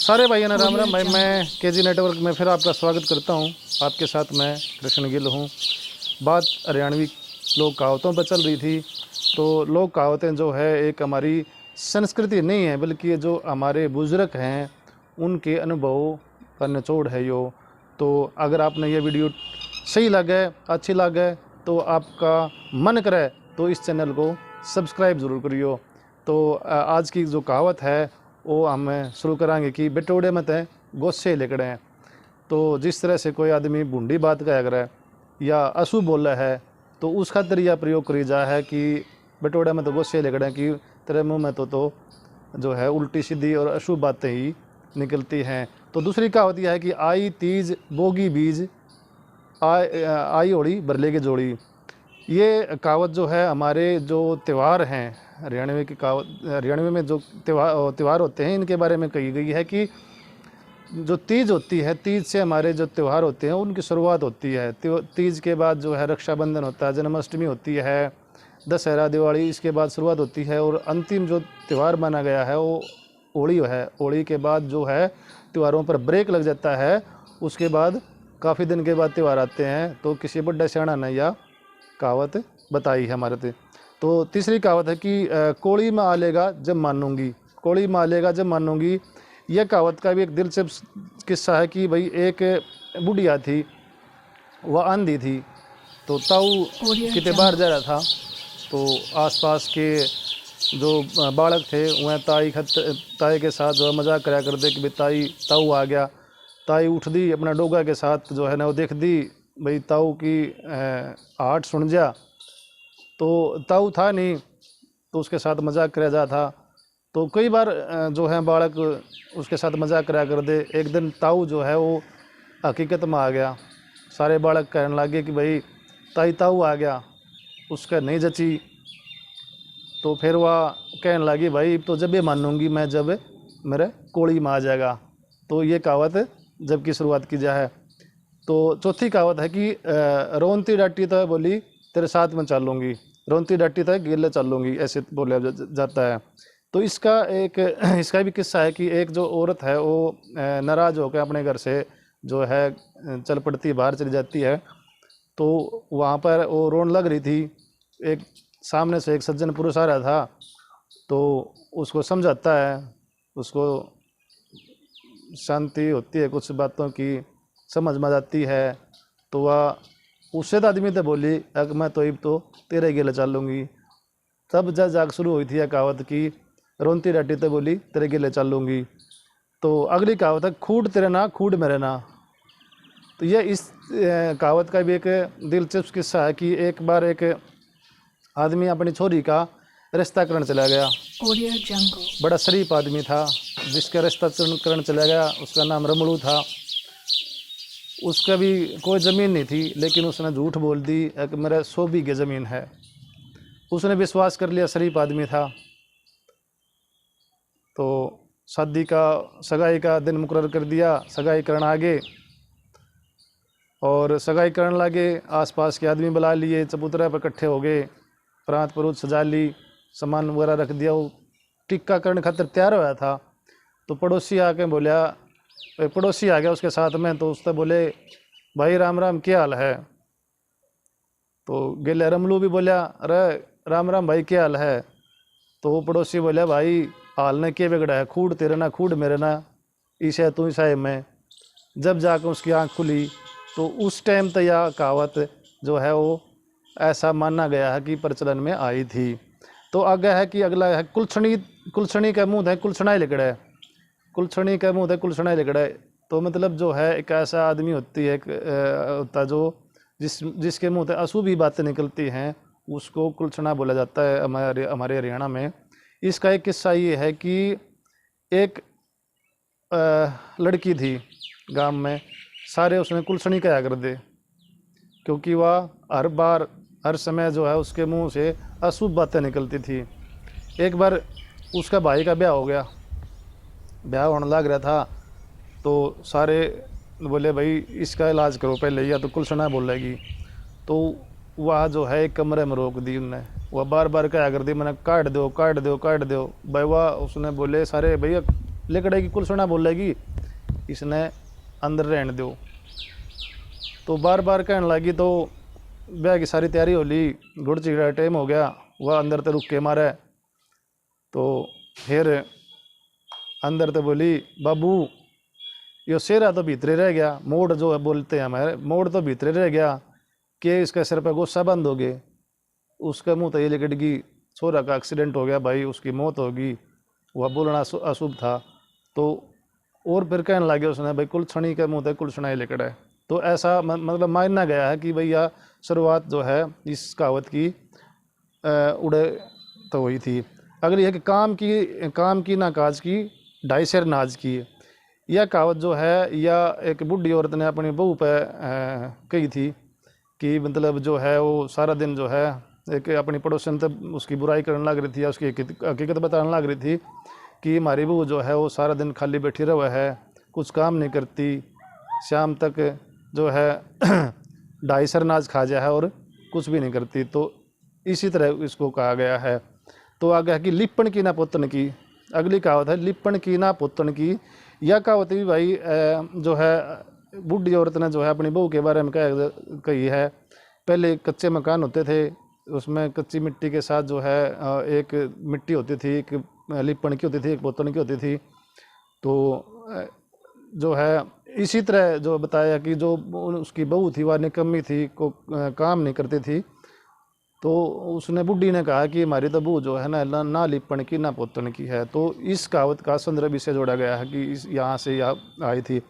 सारे भाइयों ने राम राम भाई। मैं केजी नेटवर्क में फिर आपका स्वागत करता हूं। आपके साथ मैं कृष्ण गिल हूं। बात हरियाणवी लोक कहावतों पर चल रही थी। तो लोक कहावतें जो है एक हमारी संस्कृति नहीं है, बल्कि ये जो हमारे बुजुर्ग हैं उनके अनुभव का निचोड़ है यो। तो अगर आपने ये वीडियो सही लगे, अच्छी लगे, तो आपका मन करे तो इस चैनल को सब्सक्राइब ज़रूर करियो। तो आज की जो कहावत है वो हम शुरू करांगे कि बेटोड़े मत हैं गोस्से लेकड़े हैं। तो जिस तरह से कोई आदमी बूढ़ी बात कहा करे या अशुभ बोला है तो उस खातिर यह प्रयोग करी जा है कि बेटोड़े में तो गोस्से लेकड़े कि तेरे मुँह में तो जो है उल्टी सीधी और अशुभ बातें ही निकलती हैं। तो दूसरी कहावत यह है कि आई तीज बोगी बीज आई ओड़ी बरले की जोड़ी। ये कहावत जो है हमारे जो त्यौहार हैं हरियाणवी की कहावत, हरियाणवी में जो त्यौहार होते हैं इनके बारे में कही गई है कि जो तीज होती है, तीज से हमारे जो त्यौहार होते हैं उनकी शुरुआत होती है। तीज के बाद जो है रक्षाबंधन होता है, जन्माष्टमी होती है, दशहरा, दिवाली, इसके बाद शुरुआत होती है। और अंतिम जो त्यौहार माना गया है वो होली है। होली के बाद जो है त्योहारों पर ब्रेक लग जाता है। उसके बाद काफ़ी दिन के बाद त्यौहार आते हैं। तो किसी बड्डा सियाणा ने यह कहावत बताई है हमारे से। तो तीसरी कहावत है कि कोड़ी में आलेगा जब मानूंगी। कोड़ी में आलेगा जब मानूंगी, यह कहावत का भी एक दिलचस्प किस्सा है कि भाई एक बुढ़िया थी, वह आंधी थी। तो ताऊ कितने बाहर जा रहा था। तो आसपास के जो बालक थे वह ताई के साथ जो है मजाक कराया करते कि भाई ताऊ आ गया। ताई उठ दी अपना डोगा के साथ, जो है ना वो देख दी भाई ताऊ की आहट सुन जा। तो ताऊ था नहीं, तो उसके साथ मजाक कराया जा था। तो कई बार जो है बालक उसके साथ मजाक कराया कर दे। एक दिन ताऊ जो है वो हकीकत में आ गया। सारे बालक कहने लगे कि भाई ताऊ आ गया, उसका नहीं जची। तो फिर वह कहने लगी भाई तो जब ये मानूंगी मैं जब मेरे कोड़ी में आ जाएगा। तो ये कहावत जब की शुरुआत की जाए। तो चौथी कहावत है कि रोनती डांटी तो बोली तेरे साथ में चलूँगी, रोनती डांटी तो गिले चलूँगी, ऐसे बोला जाता है। तो इसका भी किस्सा है कि एक जो औरत है वो नाराज़ होकर अपने घर से जो है चल पड़ती, बाहर चली जाती है। तो वहाँ पर वो रोने लग रही थी। एक सामने से एक सज्जन पुरुष आ रहा था, तो उसको समझाता है, उसको शांति होती है, कुछ बातों की समझ में जाती है। तो वह उससे तो आदमी तो बोली अगर मैं तो अब तो तेरे गिले चलूँगी। तब जब जाग शुरू हुई थी यह कहावत की रोनती डाटी तो बोली तेरे गिले चलूँगी। तो अगली कहावत है खूड तेरे ना खूड मेरे ना। तो यह इस कहावत का भी एक दिलचस्प किस्सा है कि एक बार एक आदमी अपनी छोरी का रिश्ता करने चला गया। बड़ा शरीफ आदमी था जिसका रिश्ता करने चला गया। उसका नाम रमड़ू था। उसका भी कोई ज़मीन नहीं थी, लेकिन उसने झूठ बोल दी कि मेरा 100 बीघे ज़मीन है। उसने विश्वास कर लिया, शरीफ आदमी था। तो शादी का सगाई का दिन मुकर्रर कर दिया। सगाई करने आगे और सगाई करने लगे। आसपास के आदमी बुला लिए, चबूतरा पर इकट्ठे हो गए, प्रांत परूत सजा ली, सामान वगैरह रख दिया। वो टिक्का करने खातिर तैयार होया था। तो पड़ोसी आके बोलिया, पड़ोसी आ गया उसके साथ में। तो उससे बोले भाई राम राम क्या हाल है। तो गेले रमलू भी बोलिया अरे राम राम भाई क्या हाल है। तो वो पड़ोसी बोलिया भाई हाल ने क्या बिगड़ा है, खूड तेरे ना खूड मेरे ना, ईसा तू ईसा मैं। जब जाकर उसकी आँख खुली तो उस टाइम तो यह कहावत जो है वो ऐसा माना गया है कि प्रचलन में आई थी। तो आगे है कि अगला है कुलछणी का मुँह है कुलछणाई लिकड़ा है। कुलछणी का मुँह है कुलछणाई लिकड़ा है। तो मतलब जो है एक ऐसा आदमी होता जो जिसके मुँह से अशुभ ही बातें निकलती हैं, उसको कुलछणा बोला जाता है हमारे हरियाणा में। इसका एक किस्सा ये है कि एक लड़की थी गांव में, सारे उसने कुलछणी कहा कर दे, क्योंकि वह हर बार हर समय जो है उसके मुंह से अशुभ बातें निकलती थी। एक बार उसका भाई का ब्याह हो गया, ब्याह होने लग रहा था। तो सारे बोले भाई इसका इलाज करो पहले, या तो कुलछना बोलेगी। तो वह जो है एक कमरे में रोक दी उनने। वह बार बार कहा कर दी मैंने काट दो काट दो काट दो भाई। वह उसने बोले सारे भैया लिकड़े की कुल सुना बोलेगी इसने अंदर रहने दो। तो बार बार कहने लगी। तो ब्याह की सारी तैयारी हो ली, गुड़ चिड़ा टाइम हो गया, वह अंदर तो रुक के मारे। तो फिर अंदर तो बोली बाबू यो सेरा तो भीतरे रह गया, मोड़ जो है बोलते हैं हमारे, मोड़ तो भीतरे रह गया कि इसके सिर पर गुस्सा बंद हो गए। उसका मुंह तो ये लिकट गई, छोरा का एक्सीडेंट हो गया भाई, उसकी मौत होगी, वह बोलना अशुभ था। तो और फिर कहने लगे उसने भाई कुल छणी के मुँह तक कुल छुनाई लिकट है। तो ऐसा मतलब मानना गया है कि भैया शुरुआत जो है इस कहावत की उड़े तो हुई थी। अगली है कि काम की ना काज की, ढाई शेर नाज की। यह कहावत जो है या एक बूढ़ी औरत ने अपनी बहू पे कही थी कि मतलब जो है वो सारा दिन जो है एक अपनी पड़ोसन तक उसकी बुराई करने लग रही थी या उसकी हकीकत बताने लग रही थी कि हमारी बहू जो है वो सारा दिन खाली बैठी रहा है, कुछ काम नहीं करती, शाम तक जो है ढाई शेर नाज खा जा है और कुछ भी नहीं करती। तो इसी तरह इसको कहा गया है। तो आगे है कि लिपण की ना पुतन की। अगली कहावत है लिपण की ना पुतन की। यह कहावत भी भाई जो है बूढ़ी औरत ने जो है अपनी बहू के बारे में कही है। पहले कच्चे मकान होते थे, उसमें कच्ची मिट्टी के साथ जो है एक मिट्टी होती थी, एक लिपण की होती थी, एक पुतन की होती थी। तो जो है इसी तरह जो बताया कि जो उसकी बहू थी वह निकम्मी थी, को काम नहीं करती थी। तो उसने बुढ़ी ने कहा कि हमारी तो बहू जो है ना लिपण की ना पोतन की है। तो इस कहावत का संदर्भ इससे जोड़ा गया है कि इस यहाँ से यह आई थी।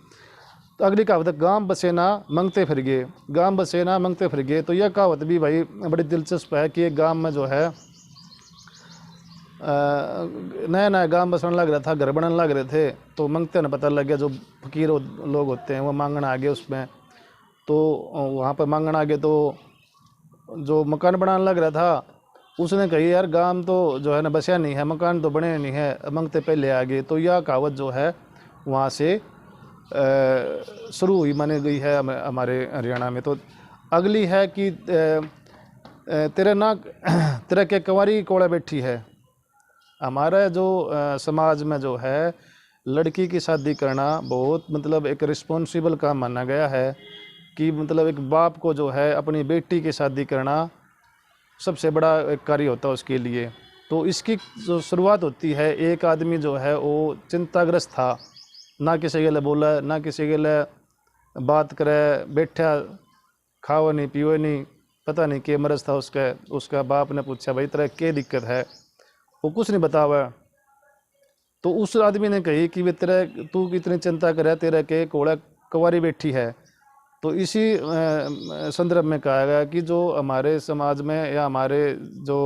तो अगली कहावत है गांव बसे ना मंगते फिर गए। गांव बसे ना मंगते फिर गए। तो यह कहावत भी भाई बड़ी दिलचस्प है कि एक गांव में जो है नया नया गांव बसने लग रहा था, घर बनने लग रहे थे। तो मंगते ने पता लग गया, जो फकीर लोग होते हैं वो मांगना आ गए उसमें। तो वहाँ पर मांगना आ गए तो जो मकान बनाने लग रहा था उसने कही यार गांव तो जो है ना बसिया नहीं है, मकान तो बने नहीं है, मंगते पहले आ गए। तो यह कहावत जो है वहाँ से शुरू हुई मानी गई है हमारे हरियाणा में। तो अगली है कि तेरे के कंवारी कोड़ा बैठी है। हमारा जो समाज में जो है लड़की की शादी करना बहुत मतलब एक रिस्पॉन्सिबल काम माना गया है कि मतलब एक बाप को जो है अपनी बेटी की शादी करना सबसे बड़ा एक कार्य होता है उसके लिए। तो इसकी जो शुरुआत होती है, एक आदमी जो है वो चिंताग्रस्त था, ना किसी के लिए बोला, ना किसी के लिए बात करे, बैठा खाओ नहीं पियो नहीं, पता नहीं क्या मरज था उसका। उसका बाप ने पूछा भाई तेरा क्या दिक्कत है, वो कुछ नहीं बतावा। तो उस आदमी ने कही कि वे तेरा तू कितनी चिंता करे, तेरा के कोड़ा कुंवारी बैठी है। तो इसी संदर्भ में कहा गया कि जो हमारे समाज में या हमारे जो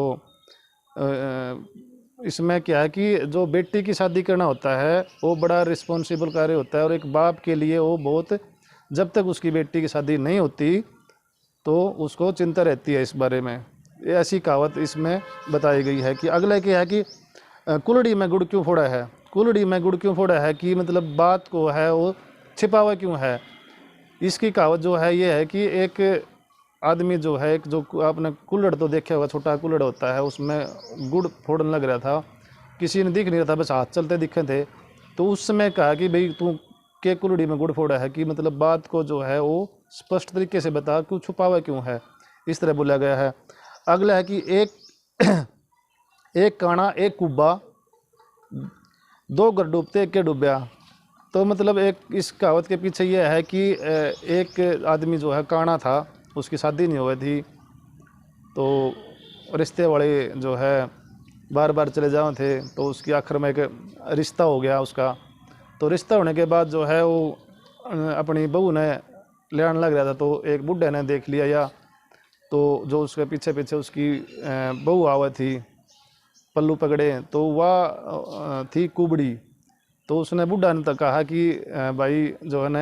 इसमें क्या है कि जो बेटी की शादी करना होता है वो बड़ा रिस्पॉन्सिबल कार्य होता है। और एक बाप के लिए वो बहुत, जब तक उसकी बेटी की शादी नहीं होती तो उसको चिंता रहती है इस बारे में। ऐसी कहावत इसमें बताई गई है। कि अगला क्या है कि कुलड़ी में गुड़ क्यों फोड़ा है। कुलड़ी में गुड़ क्यों फोड़ा है कि मतलब बात को है वो छिपा हुआ क्यों है। इसकी कहावत जो है ये है कि एक आदमी जो है, एक जो आपने कुल्हड़ तो देखा होगा, छोटा कुल्हड़ होता है, उसमें गुड़ फोड़ने लग रहा था, किसी ने दिख नहीं रहा था, बस हाथ चलते दिखे थे। तो उस समय कहा कि भाई तू के कुल्हड़ी में गुड़ फोड़ा है कि मतलब बात को जो है वो स्पष्ट तरीके से बता, क्यों छुपा हुआ क्यों है, इस तरह बोला गया है। अगला है कि एक काना एक कुब्बा, दो घर डूबते एक के डूबया। तो मतलब एक इस कहावत के पीछे ये है कि एक आदमी जो है काना था, उसकी शादी नहीं हुई थी, तो रिश्ते वाले जो है बार बार चले जाओ थे, तो उसकी आखिर में एक रिश्ता हो गया उसका। तो रिश्ता होने के बाद जो है वो अपनी बहू ने ले आने लग रहा था। तो एक बुढ़े ने देख लिया, या तो जो उसके पीछे पीछे उसकी बहू आवा थी पल्लू पकड़े, तो वह थी कुबड़ी। तो उसने बुढ़ा ने तो कहा कि भाई जो है ना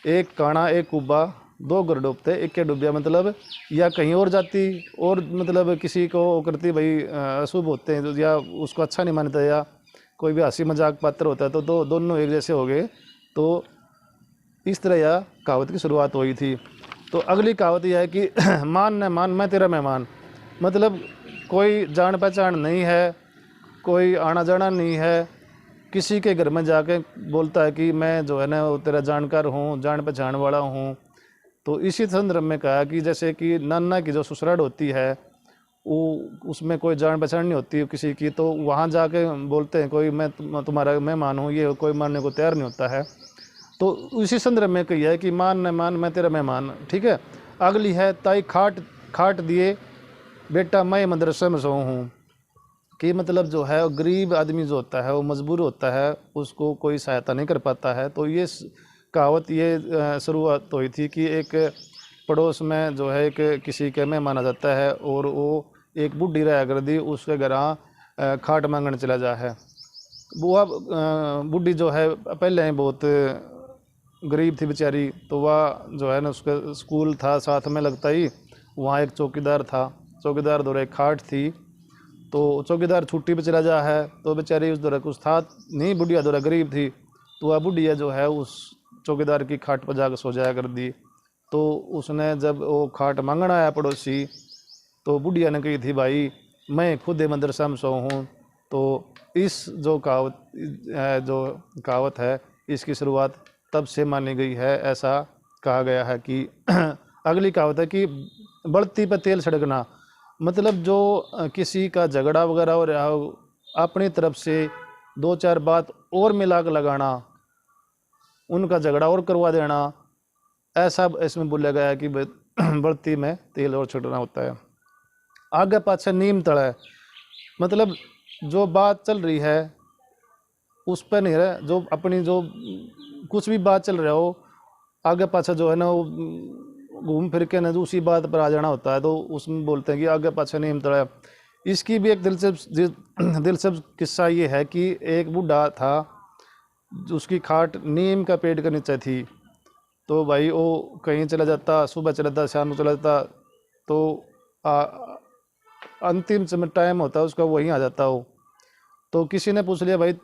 एक काना एक कुब्बा, दो घर डूबते एक के डूबिया। मतलब या कहीं और जाती और मतलब किसी को करती भाई अशुभ होते हैं या उसको अच्छा नहीं मानता या कोई भी हंसी मजाक पात्र होता है, तो दोनों एक जैसे हो गए। तो इस तरह यह कहावत की शुरुआत हुई थी। तो अगली कहावत यह है कि मान न मान मैं तेरा मेहमान। मतलब कोई जान पहचान नहीं है, कोई आना जाना नहीं है, किसी के घर में जाके बोलता है कि मैं जो है ना वो तेरा जानकार हूँ, जान पहचान वाला हूँ। तो इसी संदर्भ में कहा कि जैसे कि नाना की जो ससुराल होती है वो उसमें कोई जान पहचान नहीं होती किसी की, तो वहाँ जाके बोलते हैं कोई मैं तुम्हारा मेहमान हूँ, ये कोई मानने को तैयार नहीं होता है। तो उसी संदर्भ में कही है कि मान न मान मैं तेरा मेहमान, ठीक है। अगली है ताई खाट खाट दिए बेटा मैं मदरसे में सो हूँ, कि मतलब जो है गरीब आदमी जो होता है वो मजबूर होता है, उसको कोई सहायता नहीं कर पाता है। तो ये कहावत ये शुरुआत हुई थी कि एक पड़ोस में जो है एक किसी के मेहमान आ जाता है और वो एक बूढ़ी रहा कर दी उसके घर खाट मांगने चला जा है। वो अब बूढ़ी जो है पहले ही बहुत गरीब थी बेचारी, तो वह जो है ना उसका स्कूल था साथ में लगता ही, वहाँ एक चौकीदार था, चौकीदार द्वारा एक खाट थी। तो चौकीदार छुट्टी पे चला जा है, तो बेचारी उस दौरा कुछ था नहीं, बुढ़िया दौरा गरीब थी, तो वह बुढ़िया जो है उस चौकीदार की खाट पर जाकर सो जाया कर दी। तो उसने जब वो खाट मांगना आया पड़ोसी, तो बुढ़िया ने कही थी भाई मैं खुद मदरसा में सो हूँ। तो इस जो कहावत है इसकी शुरुआत तब से मानी गई है। ऐसा कहा गया है कि अगली कहावत है कि बढ़ती पे तेल छिड़कना, मतलब जो किसी का झगड़ा वगैरह हो रहा हो, अपनी तरफ से दो चार बात और मिला कर लगाना, उनका झगड़ा और करवा देना, ऐसा इसमें बोला गया है कि बढ़ती में तेल और छिड़कना होता है। आगे पाछे नीम तले, मतलब जो बात चल रही है उस पर नहीं रहे, जो अपनी जो कुछ भी बात चल रहा हो आगे पाछे जो है ना वो घूम फिर के ना उसी बात पर आ जाना होता है। तो उसमें बोलते हैं कि आगे पाछे नीम तले। इसकी भी एक दिलचस्प किस्सा ये है कि एक बूढ़ा था, उसकी खाट नीम का पेड़ के नीचे थी। तो भाई वो कहीं चला जाता, सुबह चला जाता, शाम को चला जाता, तो अंतिम समय टाइम होता है उसका वहीं आ जाता हो। तो किसी ने पूछ लिया भाई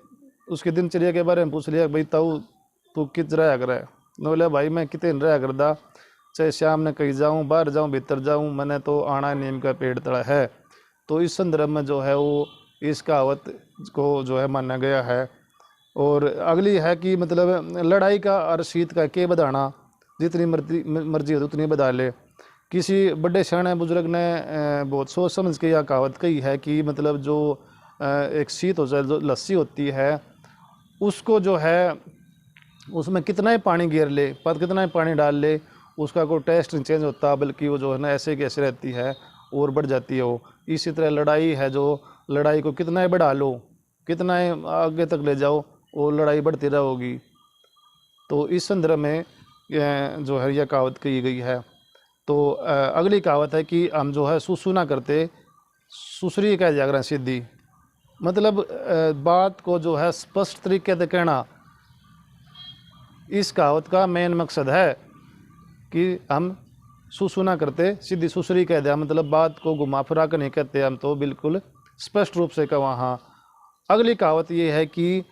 उसकी दिनचर्या के बारे में पूछ लिया, भाई ताऊ तू कित रहा कर है। बोले भाई मैं कितने रहा करदा, चाहे शाम ने कहीं जाऊँ, बाहर जाऊँ, भीतर जाऊँ, मैंने तो आना नीम का पेड़ तड़ा है। तो इस संदर्भ में जो है वो इस कहावत को जो है माना गया है। और अगली है कि मतलब लड़ाई का और शीत का के बधाना, जितनी मर्जी हो उतनी बधा ले। किसी बड़े सियाने बुजुर्ग ने बहुत सोच समझ के यह कहावत कही है कि मतलब जो एक शीत हो जाए, जो लस्सी होती है उसको जो है उसमें कितना ही पानी गिर ले, पर कितना ही पानी डाल ले, उसका कोई टेस्ट नहीं चेंज होता, बल्कि वो जो है ना ऐसे की ऐसे रहती है और बढ़ जाती है वो। इसी तरह लड़ाई है, जो लड़ाई को कितना ही बढ़ा लो, कितना ही आगे तक ले जाओ, वो लड़ाई बढ़ती रहेगी। तो इस संदर्भ में जो है यह कहावत कही गई है। तो अगली कहावत है कि हम जो है सुसु ना करते सुसरी का जागरण सिद्धि, मतलब बात को जो है स्पष्ट तरीके से कहना, इस कहावत का मेन मकसद है कि हम सुसु ना करते सीधी सुसरी कह दिया, मतलब बात को घुमा फिरा कर नहीं कहते, हम तो बिल्कुल स्पष्ट रूप से कहा। हाँ, अगली कहावत ये है कि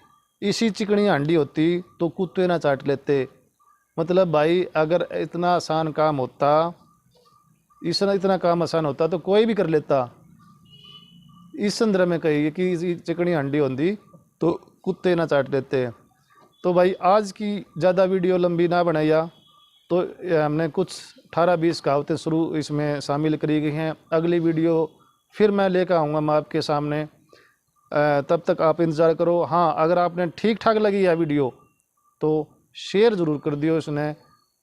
इसी चिकनी हांडी होती तो कुत्ते ना चाट लेते, मतलब भाई अगर इतना आसान काम होता, इतना काम आसान होता तो कोई भी कर लेता। इस संदर्भ में कही कि इसी चिकनी हांडी होती तो कुत्ते ना चाट लेते। तो भाई आज की ज़्यादा वीडियो लंबी ना बनाया, तो हमने कुछ 18-20 कहावतें शुरू इसमें शामिल करी गई हैं। अगली वीडियो फिर मैं लेकर आऊँगा मैं आपके सामने, तब तक आप इंतज़ार करो। हाँ, अगर आपने ठीक ठाक लगी यह वीडियो तो शेयर ज़रूर कर दियो इसने,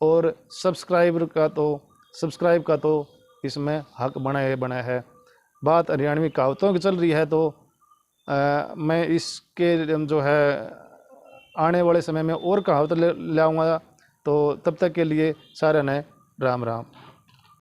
और सब्सक्राइब का तो इसमें हक बना है। बात हरियाणवी कहावतों की चल रही है, तो मैं इसके जो है आने वाले समय में और कहावत ले आऊँगा। तो तब तक के लिए सारे ने राम राम।